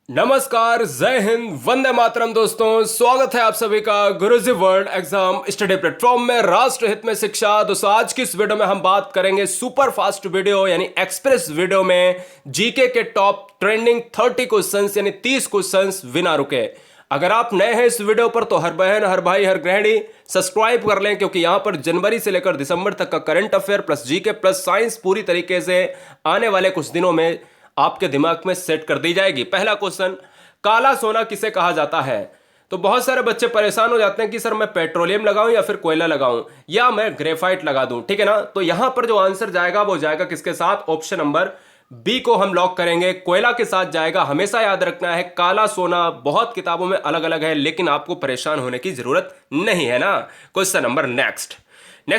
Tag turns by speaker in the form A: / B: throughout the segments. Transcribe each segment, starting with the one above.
A: नमस्कार, जय हिंद, वंदे मातरम। दोस्तों, स्वागत है आप सभी का गुरुजी वर्ल्ड एग्जाम स्टडी प्लेटफॉर्म में राष्ट्र हित में शिक्षा। दोस्तों, आज की इस वीडियो में हम बात करेंगे सुपर फास्ट वीडियो यानी एक्सप्रेस वीडियो में जीके के टॉप ट्रेंडिंग 30 क्वेश्चंस यानी 30 क्वेश्चंस बिना रुके। अगर आप नए हैं इस वीडियो पर तो हर बहन, हर भाई, हर गृहिणी सब्सक्राइब कर लें, क्योंकि यहां पर जनवरी से लेकर दिसंबर तक का current affair plus GK plus science पूरी तरीके से आने वाले कुछ दिनों में आपके दिमाग में सेट कर दी जाएगी। पहला क्वेश्चन, काला सोना किसे कहा जाता है? तो बहुत सारे बच्चे परेशान हो जाते हैं कि सर मैं पेट्रोलियम लगाऊं या फिर कोयला लगाऊं या मैं ग्रेफाइट लगा दूं, ठीक है ना। तो यहां पर जो आंसर जाएगा वो जाएगा किसके साथ? ऑप्शन नंबर बी को हम लॉक करेंगे, कोयला के साथ जाएगा। हमेशा याद रखना है, काला सोना बहुत किताबों में अलग अलग है, लेकिन आपको परेशान होने की जरूरत नहीं है ना। क्वेश्चन नंबर नेक्स्ट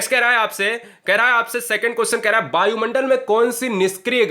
A: कह रहा है आपसे सेकंड क्वेश्चन कह रहा है, वायुमंडल में कौन सी निष्क्रिय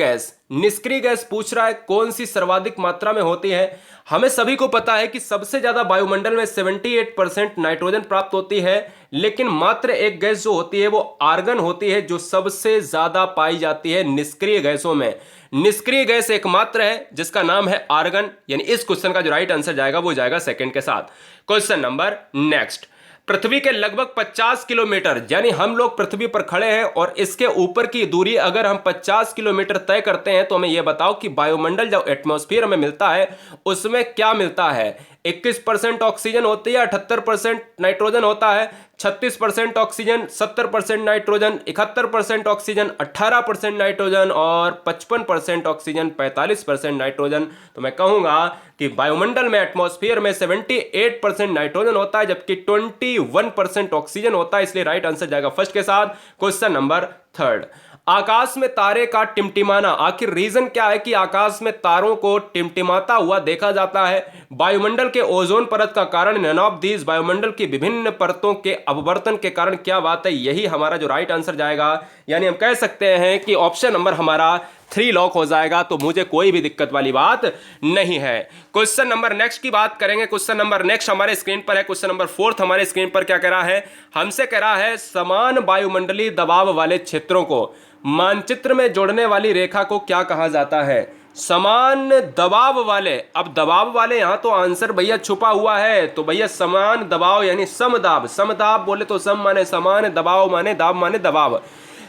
A: गैस पूछ रहा है, कौन सी सर्वाधिक मात्रा में होती है? हमें सभी को पता है कि सबसे ज्यादा वायुमंडल में 78% नाइट्रोजन प्राप्त होती है, लेकिन मात्र एक गैस जो होती है वो आर्गन होती है, जो सबसे ज्यादा पाई जाती है निष्क्रिय गैसों में। निष्क्रिय गैस एकमात्र है जिसका नाम है आर्गन, यानी इस क्वेश्चन का जो राइट आंसर जाएगा वो जाएगा सेकंड के साथ। क्वेश्चन नंबर नेक्स्ट, पृथ्वी के लगभग 50 किलोमीटर, यानी हम लोग पृथ्वी पर खड़े हैं और इसके ऊपर की दूरी अगर हम 50 किलोमीटर तय करते हैं तो हमें यह बताओ कि वायुमंडल जो एटमॉस्फेयर हमें मिलता है उसमें क्या मिलता है? 21% ऑक्सीजन होती है, 78% नाइट्रोजन होता है, 36% ऑक्सीजन, 70% नाइट्रोजन, 71% ऑक्सीजन, 18% नाइट्रोजन और 55% ऑक्सीजन, 45% नाइट्रोजन। तो मैं कहूंगा कि वायुमंडल में एटमॉस्फेयर में 78% नाइट्रोजन होता है, जबकि 21% ऑक्सीजन होता है, इसलिए राइट आंसर जाएगा फर्स्ट के साथ। क्वेश्चन नंबर थर्ड, आकाश में तारे का टिमटिमाना, आखिर रीजन क्या है कि आकाश में तारों को टिमटिमाता हुआ देखा जाता है? वायुमंडल के ओजोन परत का कारण, नन ऑफ दीज, वायुमंडल की विभिन्न परतों के अपवर्तन के कारण क्या बात है? यही हमारा जो राइट आंसर जाएगा, यानी हम कह सकते हैं कि ऑप्शन नंबर हमारा 3 लॉक हो जाएगा, तो मुझे कोई भी दिक्कत वाली बात नहीं है। क्वेश्चन नंबर नेक्स्ट की बात करेंगे। क्वेश्चन नंबर नेक्स्ट हमारे स्क्रीन पर है। क्वेश्चन नंबर 4 हमारे स्क्रीन पर क्या कह रहा है? हमसे कह रहा है, समान वायुमंडलीय दबाव वाले क्षेत्रों को मानचित्र में जोड़ने वाली रेखा को क्या कहा जाता है? समान दबाव वाले, अब दबाव वाले यहां तो आंसर भैया छुपा हुआ है, तो भैया समान दबाव यानी समदाब। समदाब बोले तो सम माने समान, दबाव माने दाब माने दबाव।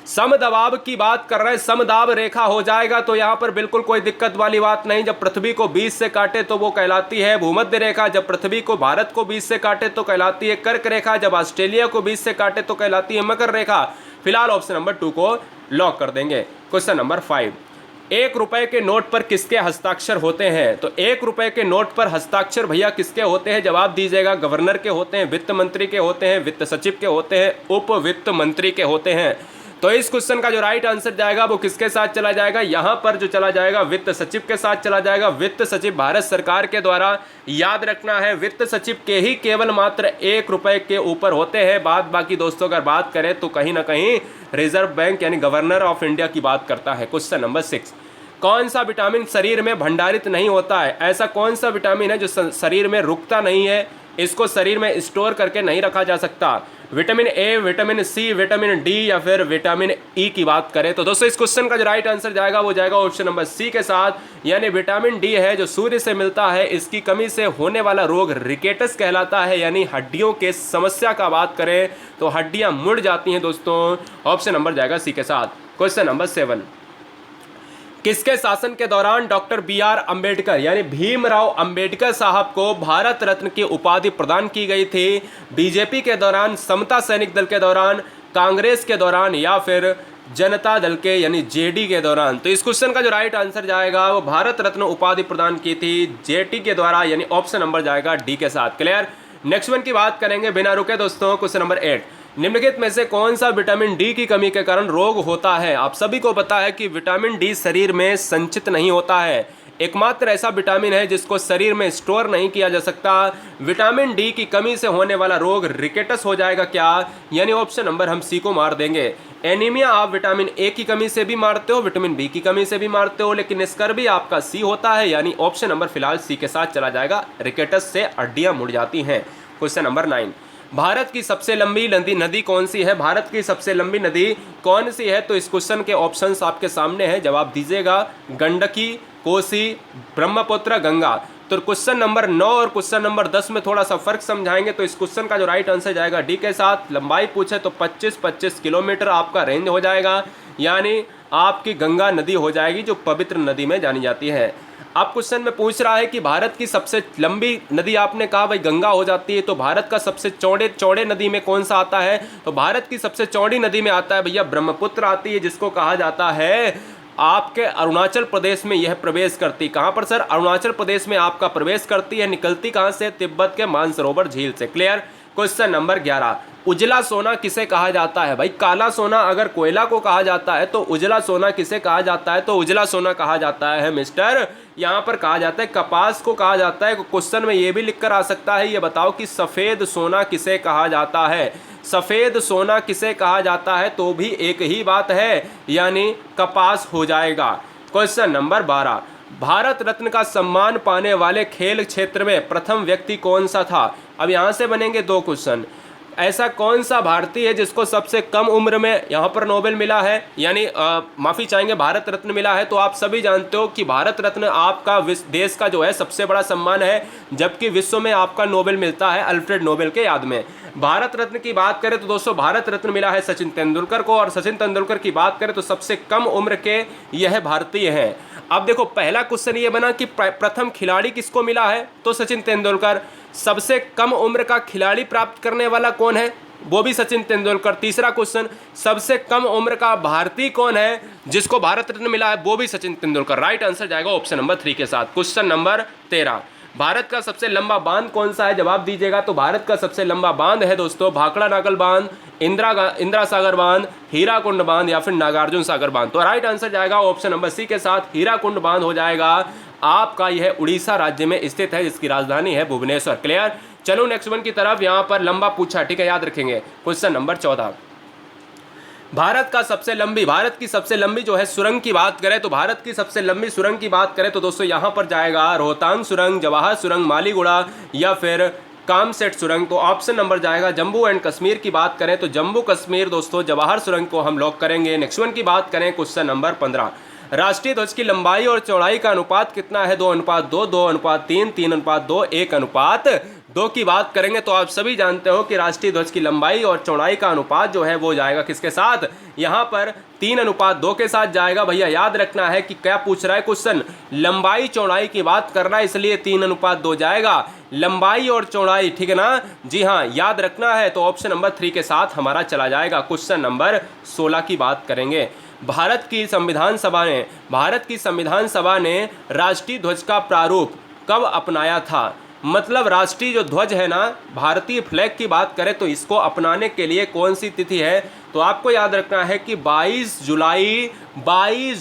A: समदबाव की बात कर रहे हैं, समदाब रेखा हो जाएगा तो यहां पर बिल्कुल कोई दिक्कत वाली बात नहीं। जब पृथ्वी को 20 से काटे तो वो कहलाती है भूमध्य रेखा, जब पृथ्वी को भारत को 20 से काटे तो कहलाती है कर्क रेखा, जब ऑस्ट्रेलिया को 20 से काटे तो कहलाती है मकर रेखा। फिलहाल ऑप्शन नंबर 2 को लॉक कर देंगे। क्वेश्चन नंबर 5, 1 रुपए के नोट पर किसके हस्ताक्षर होते हैं? तो 1 रुपए के नोट पर हस्ताक्षर भैया किसके होते हैं? जवाब दीजिएगा। गवर्नर के होते हैं, वित्त मंत्री के होते हैं, वित्त सचिव के होते हैं, उप वित्त मंत्री के होते हैं। तो इस क्वेश्चन का जो राइट आंसर जाएगा वो किसके साथ चला जाएगा? यहां पर जो चला जाएगा वित्त सचिव के साथ चला जाएगा। वित्त सचिव भारत सरकार के द्वारा, याद रखना है, वित्त सचिव के ही केवल मात्र 1 रुपए के ऊपर होते हैं। बाकी दोस्तों अगर बात करें तो कहीं ना कहीं रिजर्व बैंक यानी गवर्नर ऑफ इंडिया की बात करता है। क्वेश्चन नंबर 6, कौन सा विटामिन शरीर में भंडारित नहीं होता है? ऐसा कौन सा विटामिन है जो शरीर में रुकता नहीं है, इसको शरीर में स्टोर करके नहीं रखा जा सकता? Vitamin A, vitamin C, vitamin D या फिर विटामिन ई की बात करें तो दोस्तों इस क्वेश्चन का जो राइट आंसर जाएगा वो जाएगा ऑप्शन नंबर सी के साथ, यानी विटामिन डी है जो सूर्य से मिलता है। इसकी कमी से होने वाला रोग रिकेटस कहलाता है, यानी हड्डियों के समस्या का बात करें तो हड्डियां मुड़ जाती हैं दोस्तों। ऑप्शन नंबर जाएगा सी के साथ। क्वेश्चन नंबर 7, किसके शासन के दौरान डॉक्टर BR अंबेडकर यानी भीमराव अंबेडकर साहब को भारत रत्न की उपाधि प्रदान की गई थी? बीजेपी के दौरान, समता सैनिक दल के दौरान, कांग्रेस के दौरान या फिर जनता दल के यानी जेडी के दौरान? तो इस क्वेश्चन का जो राइट आंसर जाएगा वो भारत रत्न उपाधि प्रदान की थी जेटी के द्वारा, यानी ऑप्शन नंबर जाएगा डी के साथ। क्लियर? नेक्स्ट वन की बात करेंगे बिना रुके दोस्तों। क्वेश्चन नंबर 8, निम्नलिखित में से कौन सा विटामिन डी की कमी के कारण रोग होता है? आप सभी को पता है कि विटामिन डी शरीर में संचित नहीं होता है, एकमात्र ऐसा विटामिन है जिसको शरीर में स्टोर नहीं किया जा सकता। विटामिन डी की कमी से होने वाला रोग रिकेटस हो जाएगा क्या? यानी ऑप्शन नंबर हम सी को मार देंगे। एनीमिया आप विटामिन ए की कमी से भी मारते हो, विटामिन बी की कमी से भी मारते हो, लेकिन स्कर्वी आपका सी होता है, यानी ऑप्शन नंबर फिलहाल सी के साथ चला जाएगा। रिकेटस से हड्डियां मुड़ जाती हैं। क्वेश्चन नंबर 9, भारत की सबसे लंबी नदी कौन सी है? भारत की सबसे लंबी नदी कौन सी है? तो इस क्वेश्चन के ऑप्शंस आपके सामने हैं, जवाब दीजिएगा। गंडकी, कोसी, ब्रह्मपुत्र, गंगा। तो क्वेश्चन नंबर 9 और क्वेश्चन नंबर 10 में थोड़ा सा फर्क समझाएंगे। तो इस क्वेश्चन का जो राइट आंसर जाएगा डी के साथ। लंबाई पूछे तो 25-25 किलोमीटर आपका रेंज हो जाएगा, यानी आपकी गंगा नदी हो जाएगी जो पवित्र नदी में जानी जाती है। अब क्वेश्चन में पूछ रहा है कि भारत की सबसे लंबी नदी, आपने कहा भाई गंगा हो जाती है, तो भारत का सबसे चौड़े नदी में कौन सा आता है? तो भारत की सबसे चौड़ी नदी में आता है भैया ब्रह्मपुत्र आती है, जिसको कहा जाता है आपके अरुणाचल प्रदेश में यह प्रवेश करती। कहां पर सर? अरुणाचल प्रदेश में आपका प्रवेश करती है। निकलती कहां से? तिब्बत के मानसरोवर झील से। क्लियर। क्वेश्चन नंबर 11, उजला सोना किसे कहा जाता है? भाई काला सोना अगर कोयला को कहा जाता है तो उजला सोना किसे कहा जाता है? तो उजला सोना कहा जाता है मिस्टर, यहां पर कहा जाता है कपास को कहा जाता है। क्वेश्चन में यह भी लिखकर आ सकता है, ये बताओ कि सफेद सोना किसे कहा जाता है? सफेद सोना किसे कहा जाता है? तो भी एक ही बात है, यानी कपास हो जाएगा। क्वेश्चन नंबर 12, भारत रत्न का सम्मान पाने वाले खेल क्षेत्र में प्रथम व्यक्ति कौन सा था? अब यहां से बनेंगे 2 क्वेश्चन। ऐसा कौन सा भारतीय है जिसको सबसे कम उम्र में यहाँ पर नोबेल मिला है, यानी माफ़ी चाहेंगे भारत रत्न मिला है? तो आप सभी जानते हो कि भारत रत्न आपका देश का जो है सबसे बड़ा सम्मान है, जबकि विश्व में आपका नोबेल मिलता है अल्फ्रेड नोबेल के याद में। भारत रत्न की बात करें तो दोस्तों भारत रत्न मिला है सचिन तेंदुलकर को, और सचिन तेंदुलकर की बात करें तो सबसे कम उम्र के यह भारतीय हैं। अब देखो पहला क्वेश्चन ये बना कि प्रथम खिलाड़ी किसको मिला है? तो सचिन तेंदुलकर। सबसे कम उम्र का खिलाड़ी प्राप्त करने वाला कौन है? वो भी सचिन तेंदुलकर। तीसरा क्वेश्चन, सबसे कम उम्र का भारतीय कौन है जिसको भारत रत्न मिला है? वो भी सचिन तेंदुलकर। राइट आंसर जाएगा ऑप्शन नंबर 3 के साथ। क्वेश्चन नंबर 13, भारत का सबसे लंबा बांध कौन सा है? जवाब दीजिएगा। तो भारत का सबसे लंबा बांध है दोस्तों भाखड़ा नागल बांध, इंदिरा सागर बांध, हीराकुंड बांध या फिर नागार्जुन सागर बांध। तो राइट आंसर जाएगा ऑप्शन नंबर सी के साथ, हीराकुंड बांध हो जाएगा आपका। यह उड़ीसा राज्य में स्थित है, जिसकी राजधानी है भुवनेश्वर। क्लियर। चलो नेक्स्ट वन की तरफ। यहां पर लंबा पूछा, ठीक है, याद रखेंगे। क्वेश्चन नंबर 14, भारत की सबसे लंबी जो है सुरंग की बात करें तो भारत की सबसे लंबी सुरंग की बात करें तो दोस्तों यहां पर जाएगा रोहतांग सुरंग, जवाहर सुरंग, मालीगुड़ा या फिर कामसेट सुरंग। तो ऑप्शन नंबर जाएगा जम्मू एंड कश्मीर की बात करें तो जम्मू कश्मीर दोस्तों जवाहर सुरंग को हम लॉक करेंगे। नेक्स्ट वन की बात करें क्वेश्चन नंबर 15, राष्ट्रीय ध्वज की लंबाई और चौड़ाई का अनुपात कितना है? 2:2, 2:3, 3:2, 1:2 की बात करेंगे तो आप सभी जानते हो कि राष्ट्रीय ध्वज की लंबाई और चौड़ाई का अनुपात जो है वो जाएगा किसके साथ? यहाँ पर 3:2 के साथ जाएगा। भैया याद रखना है कि क्या पूछ रहा है क्वेश्चन, लंबाई चौड़ाई की बात कर रहा है, इसलिए 3:2 जाएगा। लंबाई और चौड़ाई, ठीक है ना? जी हाँ, याद रखना है। तो ऑप्शन नंबर 3 के साथ हमारा चला जाएगा। क्वेश्चन नंबर 16 की बात करेंगे। भारत की संविधान सभा ने राष्ट्रीय ध्वज का प्रारूप कब अपनाया था? मतलब राष्ट्रीय जो ध्वज है ना, भारतीय फ्लैग की बात करें तो इसको अपनाने के लिए कौन सी तिथि है? तो आपको याद रखना है कि 22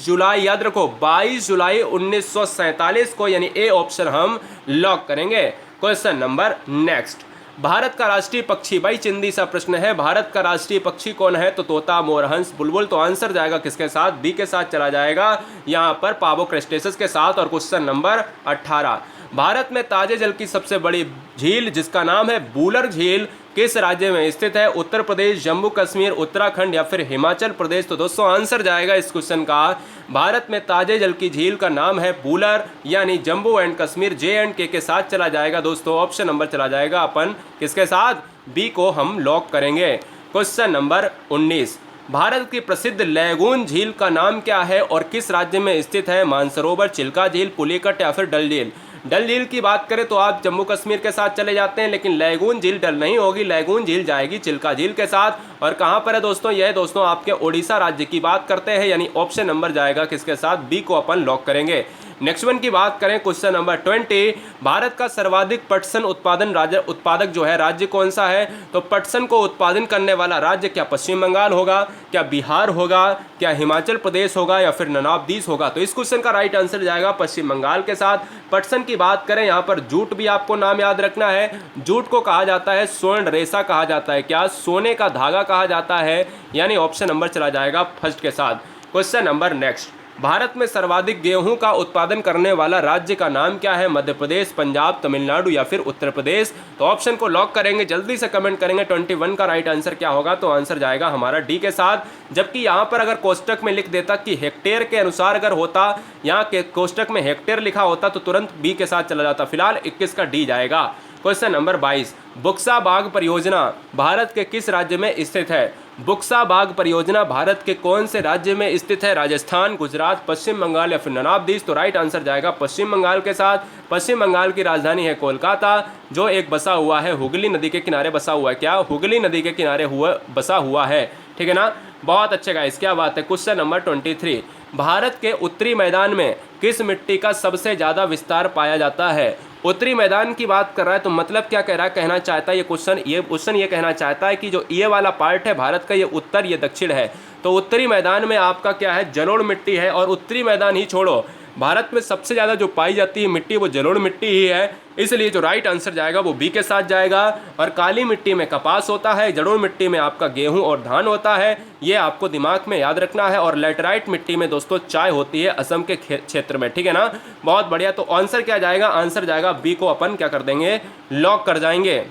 A: जुलाई याद रखो, 22 जुलाई 1947 को, यानी ए ऑप्शन हम लॉक करेंगे। क्वेश्चन नंबर नेक्स्ट, भारत का राष्ट्रीय पक्षी, भाई चिंदी सा प्रश्न है, भारत का राष्ट्रीय पक्षी कौन है? तो तोता, मोर, हंस, बुलबुल। तो आंसर जाएगा किसके साथ? बी के साथ चला जाएगा, यहाँ पर पावो क्रेस्टेसस के साथ। और क्वेश्चन नंबर 18, भारत में ताजे जल की सबसे बड़ी झील जिसका नाम है बूलर झील किस राज्य में स्थित है? उत्तर प्रदेश, जम्मू कश्मीर, उत्तराखंड या फिर हिमाचल प्रदेश। तो दोस्तों आंसर जाएगा इस क्वेश्चन का, भारत में ताजे जल की झील का नाम है बूलर, यानी जम्मू एंड कश्मीर, JNK के साथ चला जाएगा दोस्तों। ऑप्शन नंबर चला जाएगा अपन किसके साथ? बी को हम लॉक करेंगे। क्वेश्चन नंबर 19, भारत की प्रसिद्ध लैगून झील का नाम क्या है और किस राज्य में स्थित है? मानसरोवर, चिल्का झील, पुलिकट या फिर डल झील। डल झील की बात करें तो आप जम्मू कश्मीर के साथ चले जाते हैं, लेकिन लैगून झील डल नहीं होगी, लैगून झील जाएगी चिल्का झील के साथ। और कहां पर है दोस्तों? यह दोस्तों आपके ओडिशा राज्य की बात करते हैं, यानी ऑप्शन नंबर जाएगा किसके साथ? बी को अपन लॉक करेंगे। नेक्स्ट वन की बात करें क्वेश्चन नंबर 20, भारत का सर्वाधिक पटसन उत्पादक जो है राज्य कौन सा है? तो पटसन को उत्पादन करने वाला राज्य क्या पश्चिम बंगाल होगा, क्या बिहार होगा, क्या हिमाचल प्रदेश होगा या फिर नवाबदीस होगा? तो इस क्वेश्चन का राइट आंसर जाएगा पश्चिम बंगाल के साथ। पटसन की बात करें, यहाँ पर जूट भी आपको नाम याद रखना है। जूट को कहा जाता है स्वर्ण रेशा कहा जाता है, क्या सोने का धागा कहा जाता है, यानी ऑप्शन नंबर चला जाएगा फर्स्ट के साथ। क्वेश्चन नंबर नेक्स्ट, भारत में सर्वाधिक गेहूं का उत्पादन करने वाला राज्य का नाम क्या है? मध्य प्रदेश, पंजाब, तमिलनाडु या फिर उत्तर प्रदेश? तो ऑप्शन को लॉक करेंगे, जल्दी से कमेंट करेंगे 21 का राइट आंसर क्या होगा। तो आंसर जाएगा हमारा डी के साथ। जबकि यहाँ पर अगर कोष्टक में लिख देता कि हेक्टेयर के अनुसार अगर होता, यहाँ के कोष्टक में हेक्टेयर लिखा होता तो तुरंत बी के साथ चला जाता। फिलहाल 21 का डी जाएगा। क्वेश्चन नंबर 22, बुक्सा बाग परियोजना भारत के किस राज्य में स्थित है? बुक्सा बाग परियोजना भारत के कौन से राज्य में स्थित है? राजस्थान, गुजरात, पश्चिम बंगाल या फिर नवाबदीज? तो राइट आंसर जाएगा पश्चिम बंगाल के साथ। पश्चिम बंगाल की राजधानी है कोलकाता, जो एक बसा हुआ है हुगली नदी के किनारे बसा हुआ है। क्या? हुगली नदी के किनारे बसा हुआ है, ठीक है ना। बहुत अच्छे गाइस, क्या बात है। क्वेश्चन नंबर 23, भारत के उत्तरी मैदान में किस मिट्टी का सबसे ज़्यादा विस्तार पाया जाता है? उत्तरी मैदान की बात कर रहा है तो मतलब क्या कह रहा है, कहना चाहता है ये क्वेश्चन ये कहना चाहता है कि जो ये वाला पार्ट है भारत का, ये उत्तर ये दक्षिण है। तो उत्तरी मैदान में आपका क्या है? जलोढ़ मिट्टी है। और उत्तरी मैदान ही छोड़ो, भारत में सबसे ज़्यादा जो पाई जाती है मिट्टी वो जलोढ़ मिट्टी ही है। इसलिए जो राइट आंसर जाएगा वो बी के साथ जाएगा। और काली मिट्टी में कपास होता है, जलोढ़ मिट्टी में आपका गेहूं और धान होता है, ये आपको दिमाग में याद रखना है। और लैटराइट मिट्टी में दोस्तों चाय होती है असम के क्षेत्र में, ठीक है ना। बहुत बढ़िया। तो आंसर क्या जाएगा? आंसर जाएगा बी को अपन क्या कर देंगे? लॉक कर जाएंगे।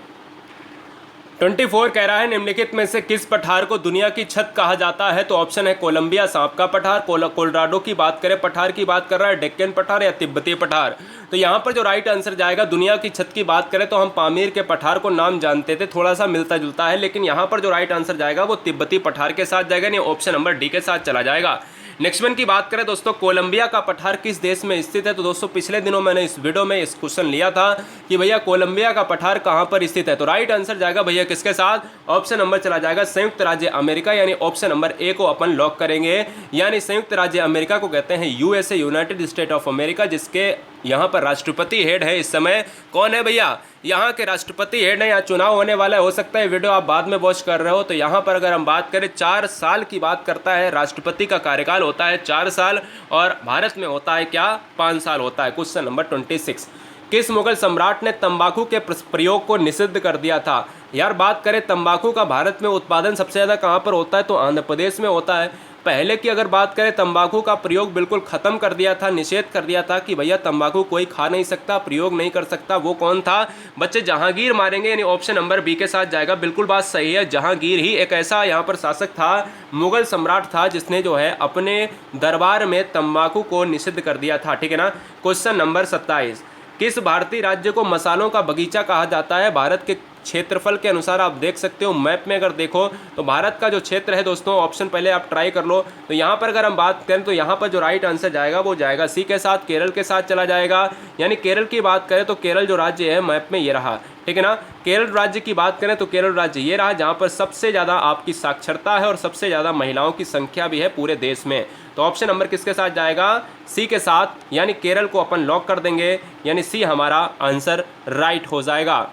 A: 24 कह रहा है निम्नलिखित में से किस पठार को दुनिया की छत कहा जाता है? तो ऑप्शन है कोलंबिया सांप का पठार, कोलोराडो की बात करें पठार की बात कर रहा है, डेक्कन पठार या तिब्बती पठार? तो यहाँ पर जो राइट आंसर जाएगा, दुनिया की छत की बात करें तो हम पामीर के पठार को नाम जानते थे, थोड़ा सा मिलता जुलता है, लेकिन यहाँ पर जो राइट आंसर जाएगा वो तिब्बती पठार के साथ जाएगा, नहीं ऑप्शन नंबर डी के साथ चला जाएगा। नेक्स्ट वन की बात करें दोस्तों, कोलंबिया का पठार किस देश में स्थित है? तो दोस्तों पिछले दिनों मैंने इस वीडियो में इस क्वेश्चन लिया था कि भैया कोलंबिया का पठार कहां पर स्थित है। तो राइट आंसर जाएगा भैया किसके साथ? ऑप्शन नंबर चला जाएगा संयुक्त राज्य अमेरिका, यानी ऑप्शन नंबर ए को अपन लॉक करेंगे। यानी संयुक्त राज्य अमेरिका को कहते हैं USA, United state of America, जिसके यहाँ पर राष्ट्रपति हेड है इस समय। कौन है भैया? यहाँ के राष्ट्रपति हेड है। यहाँ चुनाव होने वाला है, हो सकता है वीडियो आप बाद में वॉच कर रहे हो। तो यहाँ पर अगर हम बात करें 4 साल की बात करता है, राष्ट्रपति का कार्यकाल होता है 4 साल, और भारत में होता है क्या? 5 साल होता है। क्वेश्चन नंबर 26, किस मुगल सम्राट ने तंबाकू के प्रयोग को निषिद्ध कर दिया था? यार बात करें तंबाकू का भारत में उत्पादन सबसे ज़्यादा कहाँ पर होता है? तो आंध्र प्रदेश में होता है। पहले की अगर बात करें, तंबाकू का प्रयोग बिल्कुल ख़त्म कर दिया था, निषेध कर दिया था कि भैया तंबाकू कोई खा नहीं सकता, प्रयोग नहीं कर सकता। वो कौन था बच्चे? जहांगीर मारेंगे, यानी ऑप्शन नंबर बी के साथ जाएगा। बिल्कुल बात सही है, जहांगीर ही एक ऐसा यहाँ पर शासक था, मुगल सम्राट था, जिसने जो है अपने दरबार में तंबाकू को निषिद्ध कर दिया था, ठीक है ना। क्वेश्चन नंबर 27, किस भारतीय राज्य को मसालों का बगीचा कहा जाता है? भारत के क्षेत्रफल के अनुसार आप देख सकते हो मैप में, अगर देखो तो भारत का जो क्षेत्र है दोस्तों, ऑप्शन पहले आप ट्राई कर लो। तो यहाँ पर अगर हम बात करें तो यहाँ पर जो राइट आंसर जाएगा वो जाएगा सी के साथ, केरल के साथ चला जाएगा। यानी केरल की बात करें तो केरल जो राज्य है मैप में ये रहा, ठीक है ना। केरल राज्य की बात करें तो केरल राज्य ये रहा, जहाँ पर सबसे ज़्यादा आपकी साक्षरता है और सबसे ज़्यादा महिलाओं की संख्या भी है पूरे देश में। तो ऑप्शन नंबर किसके साथ जाएगा? सी के साथ, यानी केरल को अपन लॉक कर देंगे, यानी सी हमारा आंसर राइट हो जाएगा।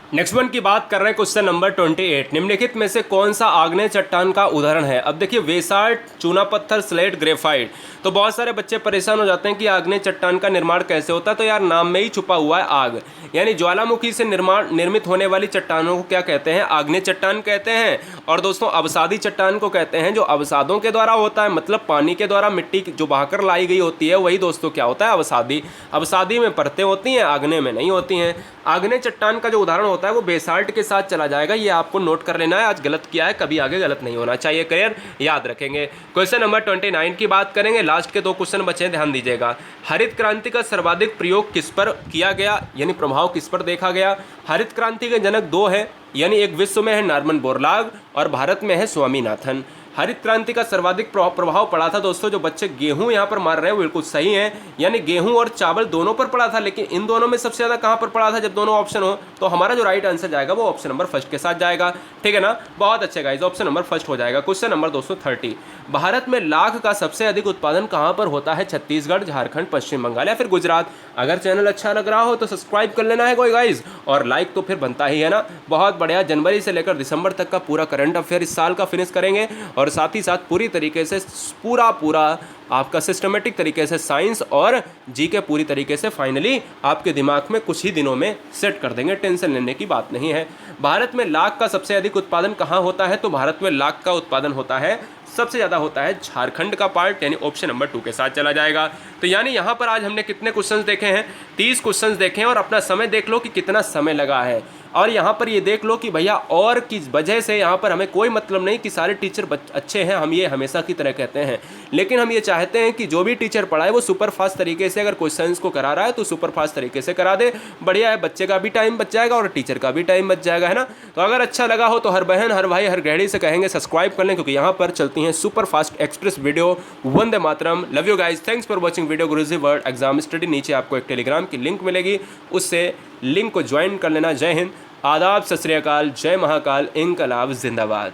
A: नेक्स्ट वन की बात कर रहे हैं, क्वेश्चन नंबर 28, निम्नलिखित में से कौन सा आग्नेय चट्टान का उदाहरण है? अब देखिए वेसाल्ट, चूना पत्थर, स्लेट, ग्रेफाइट। तो बहुत सारे बच्चे परेशान हो जाते हैं कि आग्नेय चट्टान का निर्माण कैसे होता है। तो यार नाम में ही छुपा हुआ है आग, यानी ज्वालामुखी से निर्मित होने वाली चट्टानों को क्या कहते हैं? आग्नेय चट्टान कहते हैं। और दोस्तों अवसादी चट्टान को कहते हैं, जो अवसादों के द्वारा होता है, मतलब पानी के द्वारा मिट्टी जो बहाकर लाई गई होती है, वही दोस्तों क्या होता है? अवसादी। अवसादी में परतें होती हैं, आग्नेय में नहीं होती हैं। आग्नेय चट्टान का जो उदाहरण होता है वो बेसाल्ट के साथ चला जाएगा। ये आपको नोट कर लेना है, आज गलत किया है, कभी आगे गलत नहीं होना चाहिए, क्लियर, याद रखेंगे। क्वेश्चन नंबर 29 की बात करेंगे, लास्ट के 2 क्वेश्चन बचे हैं, ध्यान दीजिएगा। हरित क्रांति का सर्वाधिक प्रयोग किस पर किया गया, यानी प्रभाव किस पर देखा गया? हरित क्रांति के जनक 2 हैं, यानी एक विश्व में है नॉर्मन बोरलाग और भारत में है स्वामीनाथन। हरित क्रांति का सर्वाधिक प्रभाव पड़ा था दोस्तों, जो बच्चे गेहूं यहाँ पर मार रहे हैं वो बिल्कुल सही है, यानी गेहूं और चावल दोनों पर पड़ा था। लेकिन इन दोनों में सबसे ज़्यादा कहाँ पर पड़ा था? जब दोनों ऑप्शन हो तो हमारा जो राइट आंसर जाएगा वो ऑप्शन नंबर फर्स्ट के साथ जाएगा, ठीक है ना। बहुत अच्छे गाइस, ऑप्शन नंबर फर्स्ट हो जाएगा। क्वेश्चन नंबर 230, भारत में लाख का सबसे अधिक उत्पादन कहाँ पर होता है? छत्तीसगढ़, झारखंड, पश्चिम बंगाल या फिर गुजरात? अगर चैनल अच्छा लग रहा हो तो सब्सक्राइब कर लेना है कोई गाइस, और लाइक तो फिर बनता ही है ना। बहुत बढ़िया, जनवरी से लेकर दिसंबर तक का पूरा करंट अफेयर इस साल का फिनिश करेंगे और और साथ ही साथ पूरी तरीके से पूरा आपका सिस्टमेटिक तरीके से साइंस और जीके पूरी तरीके से फाइनली आपके दिमाग में कुछ ही दिनों में सेट कर देंगे। टेंशन लेने की बात नहीं है। भारत में लाख का सबसे अधिक उत्पादन कहाँ होता है? तो भारत में लाख का उत्पादन होता है, सबसे ज़्यादा होता है झारखंड का पार्ट, यानी ऑप्शन नंबर 2 के साथ चला जाएगा। तो यानी यहाँ पर आज हमने कितने क्वेश्चंस देखे हैं? 30 क्वेश्चंस देखे हैं और अपना समय देख लो कि कितना समय लगा है। और यहाँ पर ये देख लो कि भैया और किस वजह से यहाँ पर हमें कोई मतलब नहीं कि सारे टीचर अच्छे हैं, हम ये हमेशा की तरह कहते हैं, लेकिन हम ये चाहते हैं कि जो भी टीचर पढ़ाए वो सुपर फास्ट तरीके से अगर क्वेश्चंस को करा रहा है तो सुपर फास्ट तरीके से करा दे। बढ़िया है, बच्चे का भी टाइम बच जाएगा और टीचर का भी टाइम बच जाएगा, है ना। तो अगर अच्छा लगा हो तो हर बहन, हर भाई, हर गहरी से कहेंगे सब्सक्राइब कर लें, क्योंकि यहाँ पर चलती हैं super fast express video. Vande Mataram. Love you guys, thanks for watching video Guruji world exam study. नीचे आपको एक टेलीग्राम की लिंक मिलेगी, उससे लिंक को ज्वाइन कर लेना। जय हिंद, आदाब, सत श्री अकाल, जय महाकाल, इंकलाब जिंदाबाद।